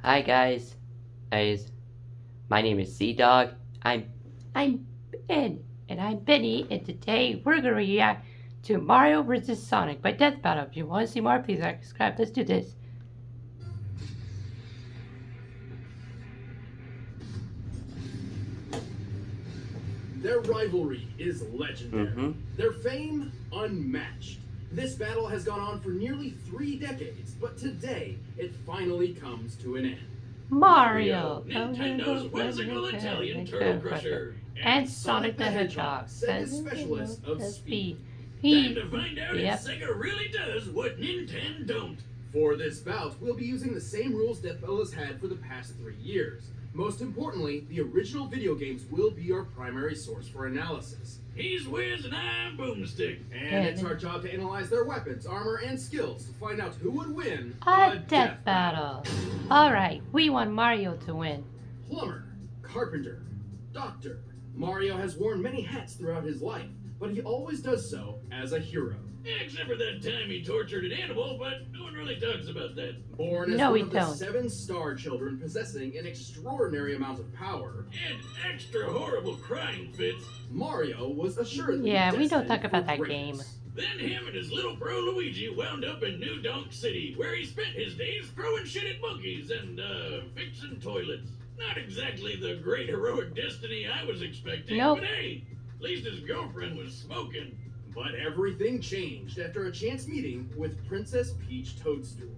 Hi guys, my name is cdog. I'm Ben, and I'm Benny, and today we're gonna react to Mario vs Sonic by Death Battle. If you want to see more, please like, subscribe. Let's do this. Their rivalry is legendary. Their fame, unmatched. This battle has gone on for nearly 3 decades, but today it finally comes to an end. Mario, Nintendo's whimsical Italian turtle crusher, and Sonic the Hedgehog, Sega's specialist of speed. Time to find out if Sega really does what Nintendo don't. For this bout, we'll be using the same rules Death Battle has had for the past 3 years. Most importantly, the original video games will be our primary source for analysis. He's Wiz and I'm Boomstick. And it's our job to analyze their weapons, armor, and skills to find out who would win a death battle. Alright, we want Mario to win. Plumber, carpenter, doctor. Mario has worn many hats throughout his life, but he always does so as a hero. Except for that time he tortured an animal, but no one really talks about that. Born as one of the 7 star children possessing an extraordinary amount of power and extra horrible crying fits, Mario was assuredly we don't talk about that greatness. game. Then him and his little bro Luigi wound up in New Donk City, where he spent his days throwing shit at monkeys and, fixing toilets. Not exactly the great heroic destiny I was expecting, but hey, at least his girlfriend was smoking. But everything changed after a chance meeting with Princess Peach Toadstool.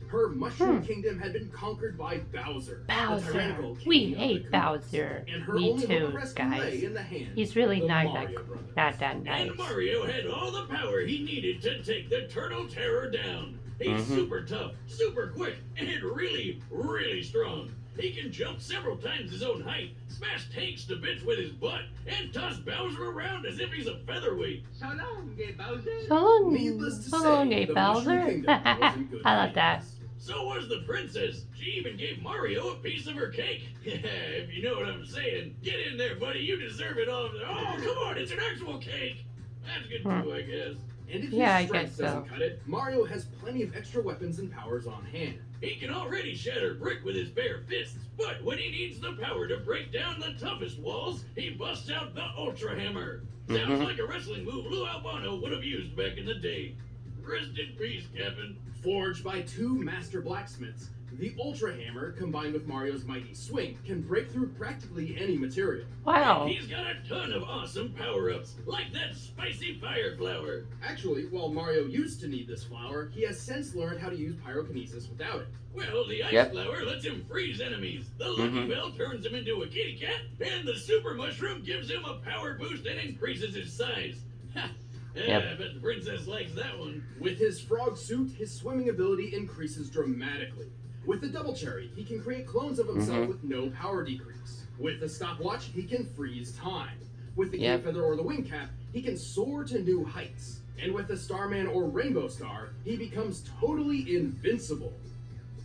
Her Mushroom Kingdom had been conquered by Bowser. The tyrannical king We of hate the Bowser. And her Me only too, guys. guys. In the hand He's really the not Mario that nice. And Mario had all the power he needed to take the Turtle Terror down. He's super tough, super quick, and really, really strong. He can jump several times his own height, smash tanks to bits with his butt, and toss Bowser around as if he's a featherweight. So long, Bowser. So long, Bowser. I love that. So was the princess. She even gave Mario a piece of her cake. If you know what I'm saying. Get in there, buddy. You deserve it all. Oh, come on. It's an actual cake. That's good too, I guess. And if his strength doesn't cut it, Mario has plenty of extra weapons and powers on hand. He can already shatter brick with his bare fists, but when he needs the power to break down the toughest walls, he busts out the Ultra Hammer. Sounds like a wrestling move Lou Albano would have used back in the day. Rest in peace, Captain. Forged by 2 master blacksmiths, the Ultra Hammer, combined with Mario's mighty swing, can break through practically any material. Wow. And he's got a ton of awesome power-ups, like that spicy fire flower. Actually, while Mario used to need this flower, he has since learned how to use pyrokinesis without it. Well, the ice flower lets him freeze enemies, the Lucky Bell turns him into a kitty cat, and the Super Mushroom gives him a power boost and increases his size. Ha! I bet the princess likes that one. With his frog suit, his swimming ability increases dramatically. With the Double Cherry, he can create clones of himself with no power decrease. With the stopwatch, he can freeze time. With the Cape Feather or the Wing Cap, he can soar to new heights. And with the Starman or Rainbow Star, he becomes totally invincible.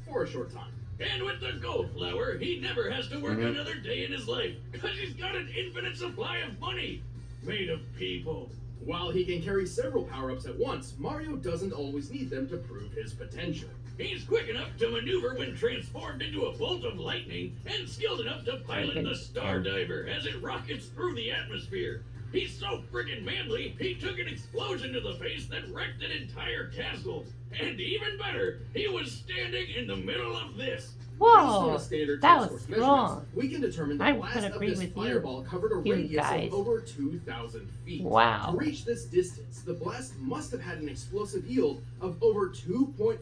For a short time. And with the Gold Flower, he never has to work another day in his life, because he's got an infinite supply of money, made of people. While he can carry several power-ups at once, Mario doesn't always need them to prove his potential. He's quick enough to maneuver when transformed into a bolt of lightning, and skilled enough to pilot the Star Diver as it rockets through the atmosphere. He's so friggin' manly, he took an explosion to the face that wrecked an entire castle. And even better, he was standing in the middle of this. Whoa, that was strong. We can determine the blast of this fireball covered a radius of over 2,000 feet. Wow. To reach this distance, the blast must have had an explosive yield of over 2.4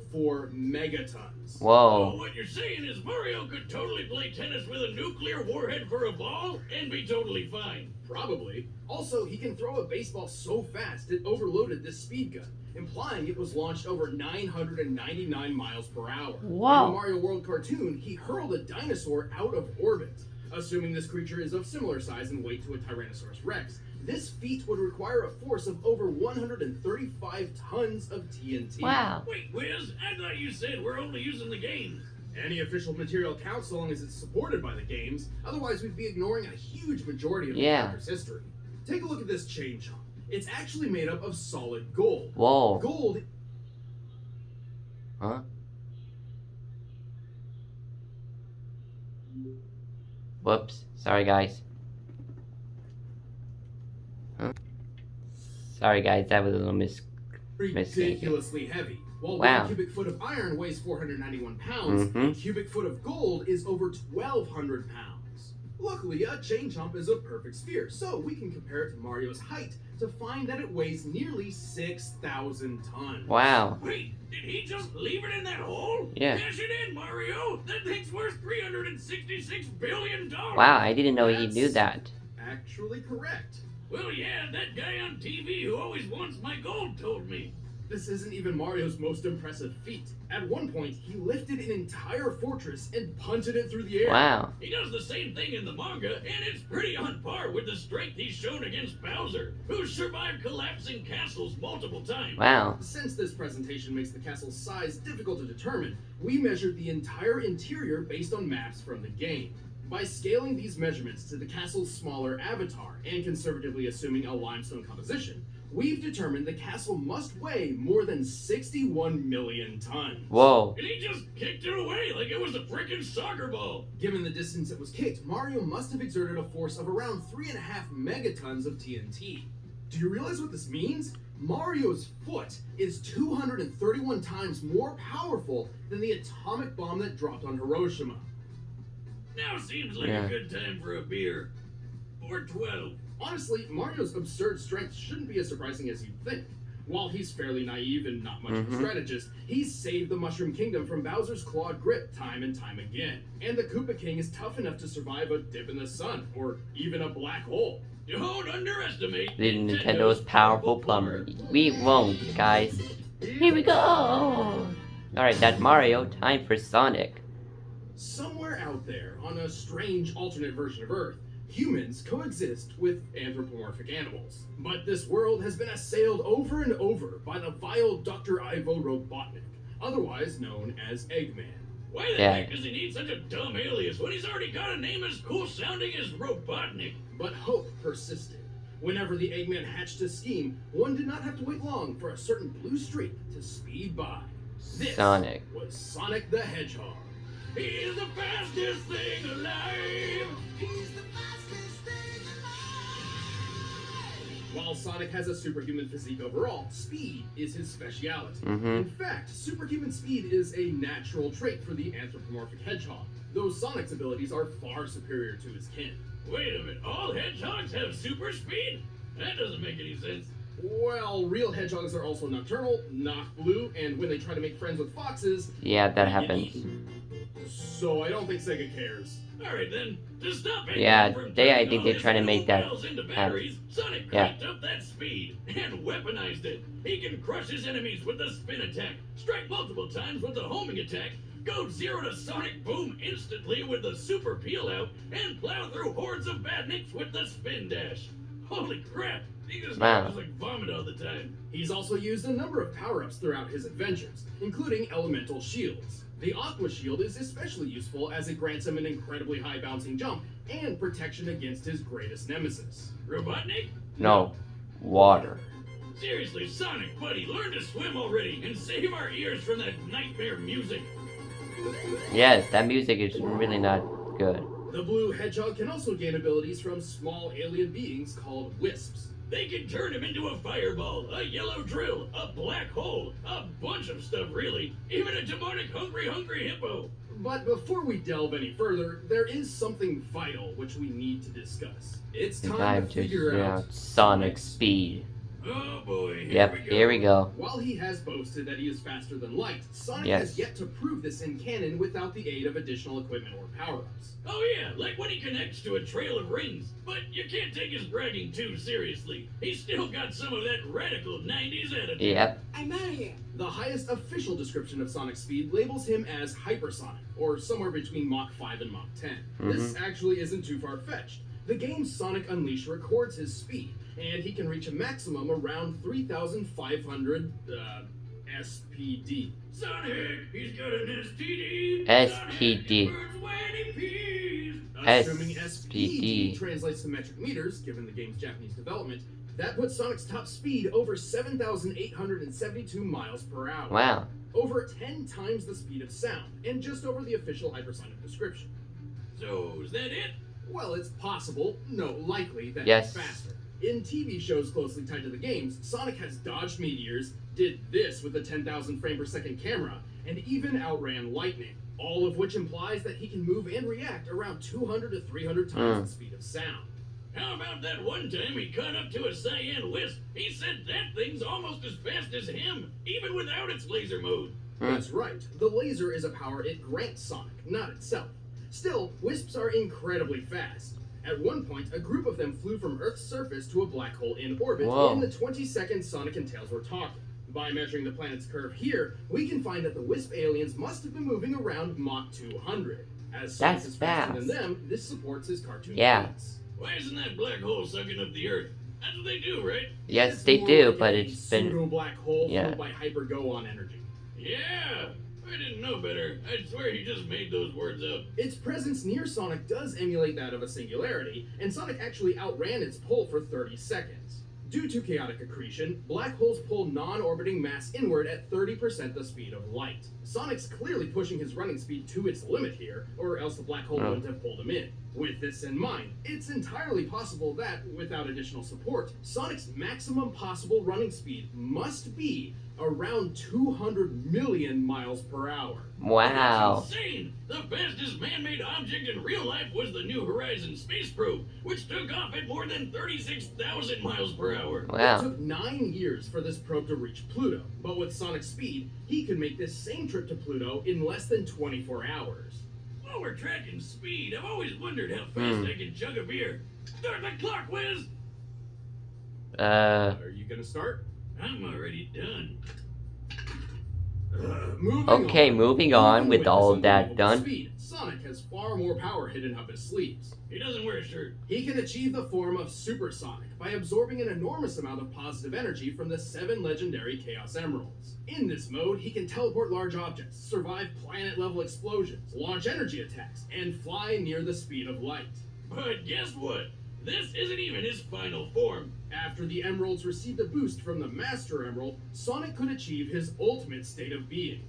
megatons. Whoa. So what you're saying is Mario could totally play tennis with a nuclear warhead for a ball and be totally fine. Probably. Also, he can throw a baseball so fast it overloaded this speed gun, implying it was launched over 999 miles per hour. Whoa. In the Mario World cartoon, he hurled a dinosaur out of orbit. Assuming this creature is of similar size and weight to a Tyrannosaurus Rex, this feat would require a force of over 135 tons of TNT. Wow. Wait, Wiz, I thought you said we're only using the games. Any official material counts so long as it's supported by the games, otherwise we'd be ignoring a huge majority of the character's history. Take a look at this chain chomp. It's actually made up of solid gold. Whoa. Gold... Huh? Whoops. Sorry, guys. Huh? Sorry, guys. That was a little mistake. Ridiculously heavy. While Wow. 1 cubic foot of iron weighs 491 pounds, a cubic foot of gold is over 1,200 pounds. Luckily, a chain chomp is a perfect sphere, so we can compare it to Mario's height to find that it weighs nearly 6,000 tons. Wow. Wait, did he just leave it in that hole? Yeah. Cash it in, Mario! That thing's worth $366 billion! Wow, I didn't know he knew that. Actually correct. Well, yeah, that guy on TV who always wants my gold told me. This isn't even Mario's most impressive feat. At one point, he lifted an entire fortress and punted it through the air. Wow. He does the same thing in the manga, and it's pretty on par with the strength he's shown against Bowser, who's survived collapsing castles multiple times. Wow. Since this presentation makes the castle's size difficult to determine, we measured the entire interior based on maps from the game. By scaling these measurements to the castle's smaller avatar and conservatively assuming a limestone composition, we've determined the castle must weigh more than 61 million tons. Whoa. And he just kicked it away like it was a frickin' soccer ball. Given the distance it was kicked, Mario must have exerted a force of around 3.5 megatons of TNT. Do you realize what this means? Mario's foot is 231 times more powerful than the atomic bomb that dropped on Hiroshima. Now seems like a good time for a beer. Or 12. Honestly, Mario's absurd strength shouldn't be as surprising as you'd think. While he's fairly naive and not much of a strategist, he's saved the Mushroom Kingdom from Bowser's clawed grip time and time again. And the Koopa King is tough enough to survive a dip in the sun, or even a black hole. Don't underestimate The Nintendo's powerful plumber. We won't, guys. Here we go! Alright, that's Mario. Time for Sonic. Somewhere out there, on a strange alternate version of Earth, humans coexist with anthropomorphic animals. But this world has been assailed over and over by the vile Dr. Ivo Robotnik, otherwise known as Eggman. Why the heck does he need such a dumb alias when he's already got a name as cool sounding as Robotnik? But hope persisted. Whenever the Eggman hatched his scheme, one did not have to wait long for a certain blue streak to speed by. This Sonic was Sonic the Hedgehog. He's the fastest thing alive! He's the fastest thing alive! While Sonic has a superhuman physique overall, speed is his speciality. In fact, superhuman speed is a natural trait for the anthropomorphic hedgehog, though Sonic's abilities are far superior to his kin. Wait a minute, all hedgehogs have super speed? That doesn't make any sense. Well, real hedgehogs are also nocturnal, not blue, and when they try to make friends with foxes... Yeah, that happens. So I don't think Sega cares. Alright then, to stop it Yeah, from I turning think all they're his trying to make that bells into batteries, Sonic cranked up that speed and weaponized it. He can crush his enemies with the spin attack, strike multiple times with the homing attack, go 0 to Sonic Boom instantly with the super peel out, and plow through hordes of badniks with the spin dash. Holy crap! He just just like vomit all the time. He's also used a number of power-ups throughout his adventures, including elemental shields. The Aqua Shield is especially useful as it grants him an incredibly high bouncing jump and protection against his greatest nemesis. Robotnik? No. Water. Seriously, Sonic, buddy, learn to swim already and save our ears from that nightmare music. Yes, that music is really not good. The blue hedgehog can also gain abilities from small alien beings called wisps. They can turn him into a fireball, a yellow drill, a black hole, a bunch of stuff really, even a demonic hungry hippo. But before we delve any further, there is something vital which we need to discuss. It's time to figure out Sonic speed. Oh boy, Here we go. While he has boasted that he is faster than light, Sonic has yet to prove this in canon without the aid of additional equipment or power-ups. Oh yeah, like when he connects to a trail of rings. But you can't take his bragging too seriously. He's still got some of that radical 90s attitude. Yep. I'm out of here. The highest official description of Sonic's speed labels him as hypersonic, or somewhere between Mach 5 and Mach 10. This actually isn't too far-fetched. The game Sonic Unleashed records his speed, and he can reach a maximum around 3,500 SPD. Sonic, he's got an STD. SPD. Assuming SPD SPD translates to metric meters, given the game's Japanese development, that puts Sonic's top speed over 7,872 miles per hour. Wow. Over 10 times the speed of sound, and just over the official hypersonic description. So, is that it? Well, it's possible, no, likely, that Yes. it's faster. In TV shows closely tied to the games, Sonic has dodged meteors, did this with a 10,000 frame per second camera, and even outran lightning. All of which implies that he can move and react around 200 to 300 times the speed of sound. How about that one time he caught up to a cyan wisp? He said that thing's almost as fast as him, even without its laser mode. That's right. The laser is a power it grants Sonic, not itself. Still, wisps are incredibly fast. At one point, a group of them flew from Earth's surface to a black hole in orbit in the 20 seconds Sonic and Tails were talking. By measuring the planet's curve here, we can find that the wisp aliens must have been moving around Mach 200. As Sonic is faster than them, this supports his cartoon points. Why isn't that black hole sucking up the Earth? That's what they do, right? Yes, they do, but it's been pseudo-black hole fueled by hyper-go-on energy. Yeah, I didn't know better. I'd swear he just made those words up. Its presence near Sonic does emulate that of a singularity, and Sonic actually outran its pull for 30 seconds. Due to chaotic accretion, black holes pull non-orbiting mass inward at 30% the speed of light. Sonic's clearly pushing his running speed to its limit here, or else the black hole wouldn't have pulled him in. With this in mind, it's entirely possible that, without additional support, Sonic's maximum possible running speed must be around 200 million miles per hour. Wow. That's insane! The fastest man-made object in real life was the New Horizons space probe, which took off at more than 36,000 miles per hour. Wow. It took 9 years for this probe to reach Pluto, but with Sonic's speed, he could make this same trip to Pluto in less than 24 hours. While we're tracking speed, I've always wondered how fast I can chug a beer. Start the clock, Wiz! Are you gonna start? I'm already done. Moving on with all of that done. Speed, Sonic has far more power hidden up his sleeves. He doesn't wear a shirt. He can achieve the form of Super Sonic by absorbing an enormous amount of positive energy from the 7 legendary Chaos Emeralds. In this mode, he can teleport large objects, survive planet-level explosions, launch energy attacks, and fly near the speed of light. But guess what? This isn't even his final form. After the Emeralds received a boost from the Master Emerald, Sonic could achieve his ultimate state of being.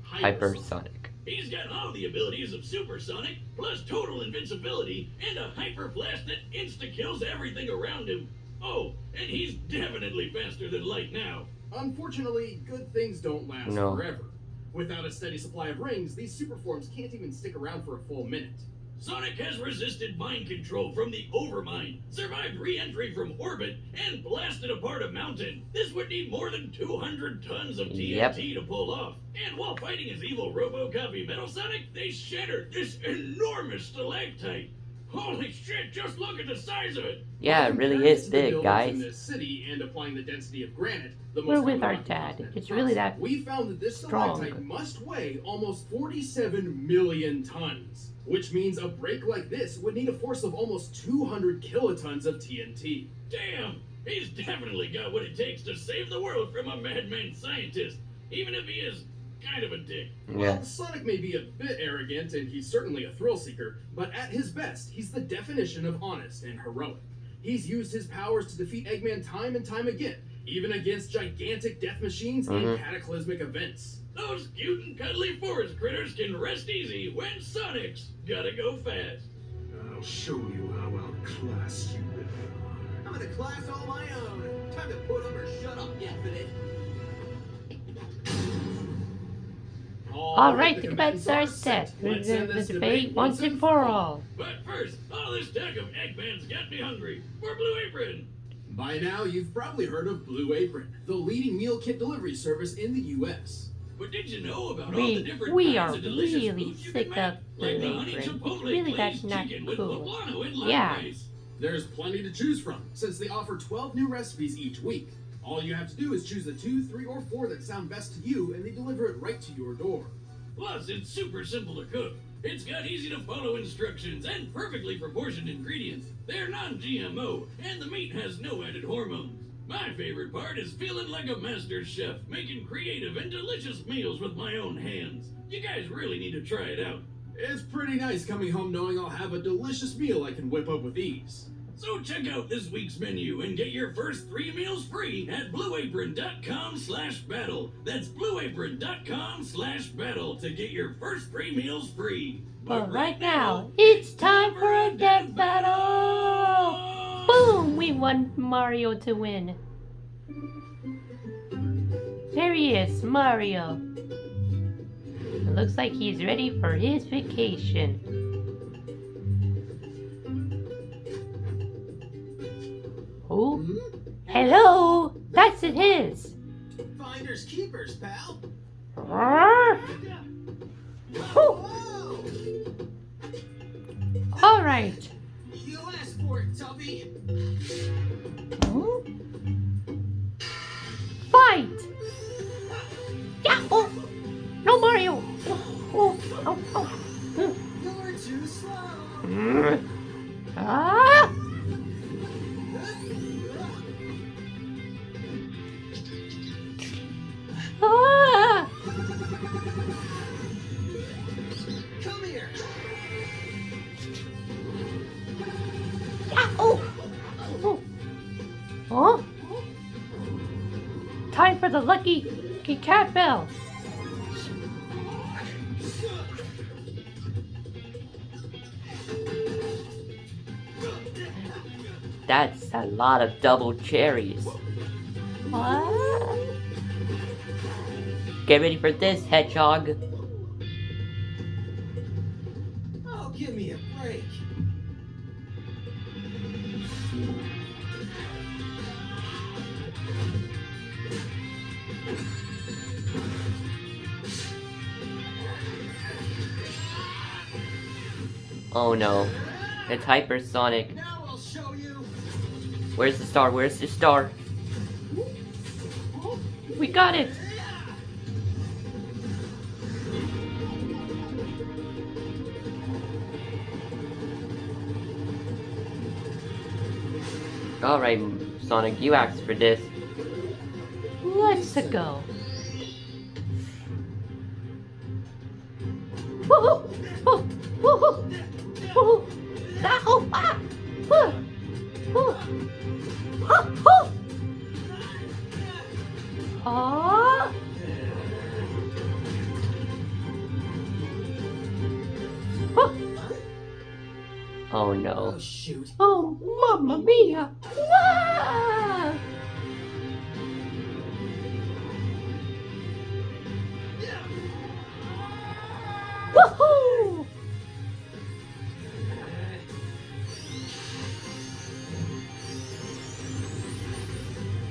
Hypersonic. He's got all the abilities of Supersonic, plus total invincibility, and a hyper flash that insta-kills everything around him. Oh, and he's definitely faster than light now. Unfortunately, good things don't last forever. Without a steady supply of rings, these super forms can't even stick around for a full minute. Sonic has resisted mind control from the Overmind, survived re-entry from orbit, and blasted apart a mountain. This would need more than 200 tons of TNT to pull off. And while fighting his evil Robocopy Metal Sonic, they shattered this enormous stalactite. Holy shit, just look at the size of it! Yeah, it really is big, guys. In this city and applying the density of granite, we're with our dad. It's really that we found that this stalactite must weigh almost 47 million tons, which means a break like this would need a force of almost 200 kilotons of TNT. Damn! He's definitely got what it takes to save the world from a madman scientist, even if he is kind of a dick. Well, Sonic may be a bit arrogant, and he's certainly a thrill seeker, but at his best, he's the definition of honest and heroic. He's used his powers to defeat Eggman time and time again, even against gigantic death machines and cataclysmic events. Those cute and cuddly forest critters can rest easy when Sonic's gotta go fast. I'll show you how outclassed you really are. I'm in a class all my own. Time to put up or shut up, Infinite. Alright, the comments are set. The debate once and for all. But first, all this talk of Eggman's got me hungry. For Blue Apron. By now, you've probably heard of Blue Apron, the leading meal kit delivery service in the U.S. But did you know about all the different We kinds are of delicious really foods you sick can of make? Blue Like the honey Apron. chipotle Really, that's glazed not chicken with cool. poblano and lime Yeah. rice. There's plenty to choose from, since they offer 12 new recipes each week. All you have to do is choose the 2, 3, or 4 that sound best to you, and they deliver it right to your door. Plus, it's super simple to cook. It's got easy to follow instructions and perfectly proportioned ingredients. They're non-GMO, and the meat has no added hormones. My favorite part is feeling like a master chef, making creative and delicious meals with my own hands. You guys really need to try it out. It's pretty nice coming home knowing I'll have a delicious meal I can whip up with ease. So check out this week's menu and get your first 3 meals free at blueapron.com/battle. That's blueapron.com/battle to get your first 3 meals free. But right now, it's time for a death battle! Boom! We want Mario to win. There he is, Mario. It looks like he's ready for his vacation. Oh, hello! That's it his! Finders keepers, pal. Whoa. Whoa! Alright. You asked for it, Tubby. Fight! Yeah! Oh! No, Mario! Oh! Oh! Oh! You're too slow. Ah! Ah! Come here. Yeah! Oh! Oh! Huh? Time for the lucky cat bell. That's a lot of double cherries. What? Get ready for this, hedgehog. Oh, give me a break. Oh no. It's hypersonic. Now I'll show you. Where's the star? Where's the star? We got it! Alright, Sonic, you asked for this. Let's go. Woohoo! Woohoo! Woohoo! Woohoo! Ah! Oh! Ah! Woo! Woo! Ah! Oh! Ah! Oh! Oh no. Oh, shoot. Oh, mamma mia! Wow! Woohoo!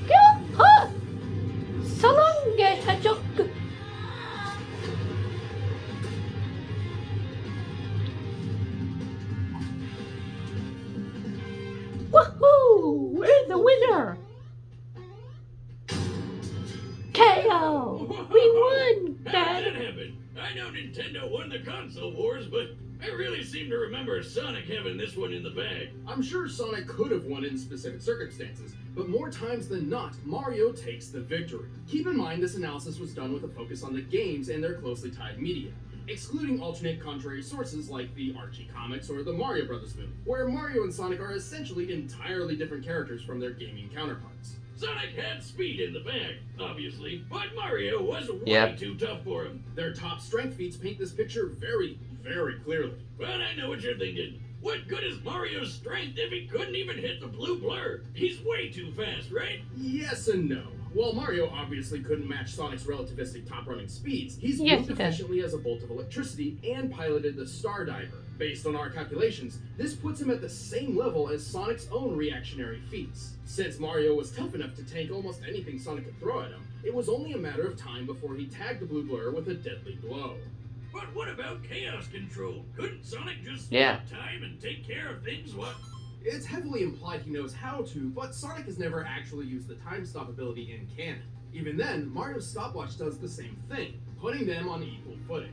Go! So long, hedgehog! Woohoo! We're the winner! KO! We won, How Dad! did that happen? I know Nintendo won the console wars, but I really seem to remember Sonic having this one in the bag. I'm sure Sonic could have won in specific circumstances, but more times than not, Mario takes the victory. Keep in mind this analysis was done with a focus on the games and their closely tied media, excluding alternate contrary sources like the Archie comics or the Mario Brothers movie, where Mario and Sonic are essentially entirely different characters from their gaming counterparts. Sonic had speed in the bag, obviously, but Mario was way Yep. too tough for him. Their top strength feats paint this picture very, very clearly. But I know what you're thinking. What good is Mario's strength if he couldn't even hit the blue blur? He's way too fast, right? Yes and no. While Mario obviously couldn't match Sonic's relativistic top-running speeds, he's Yes, moved he does. efficiently as a bolt of electricity and piloted the Star Diver. Based on our calculations, this puts him at the same level as Sonic's own reactionary feats. Since Mario was tough enough to tank almost anything Sonic could throw at him, it was only a matter of time before he tagged the blue blur with a deadly blow. But what about chaos control? Couldn't Sonic just Yeah. stop time and take care of things? What? It's heavily implied he knows how to, but Sonic has never actually used the time stop ability in canon. Even then, Mario's stopwatch does the same thing, putting them on equal footing.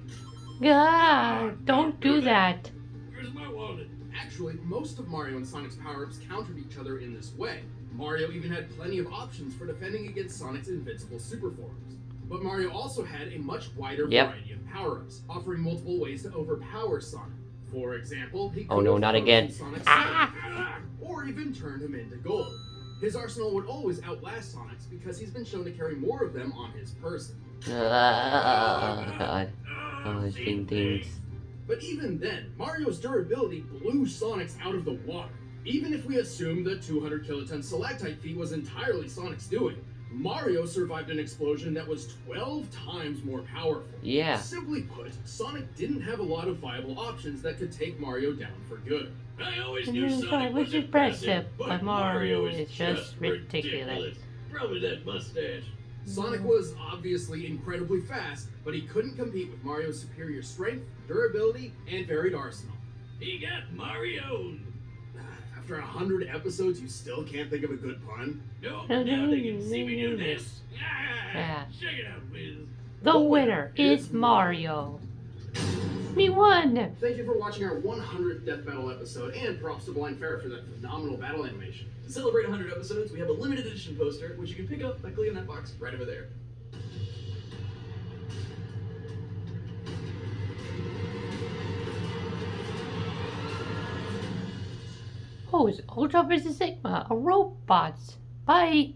God, don't do that. Where's my wallet? Actually, most of Mario and Sonic's power-ups countered each other in this way. Mario even had plenty of options for defending against Sonic's invincible super forms. But Mario also had a much wider Yep. variety of power-ups, offering multiple ways to overpower Sonic. For example, he Oh could no, have not frozen again. Sonic's Ah! soul, or even turned him into gold. His arsenal would always outlast Sonic's because he's been shown to carry more of them on his person. God. Oh, those Same things. But even then, Mario's durability blew Sonic's out of the water. Even if we assume the 200 kiloton stalactite feat was entirely Sonic's doing, Mario survived an explosion that was 12 times more powerful. Yeah. Simply put, Sonic didn't have a lot of viable options that could take Mario down for good. I always The knew new Sonic Sonic was was impressive, impressive, but Mario is just just ridiculous. Probably that mustache. Sonic was obviously incredibly fast, but he couldn't compete with Mario's superior strength, durability, and varied arsenal. He got Mario. After 100 episodes, you still can't think of a good pun? No, now they can see me do this. Yeah. Check it out, Wiz. The winner is Mario. Me won. Thank you for watching our 100th Death Battle episode, and props to Blind Ferret for that phenomenal battle animation. To celebrate 100 episodes, we have a limited edition poster, which you can pick up by clicking that box right over there. Oh, it's Ultra vs. Sigma, a robot. Bye.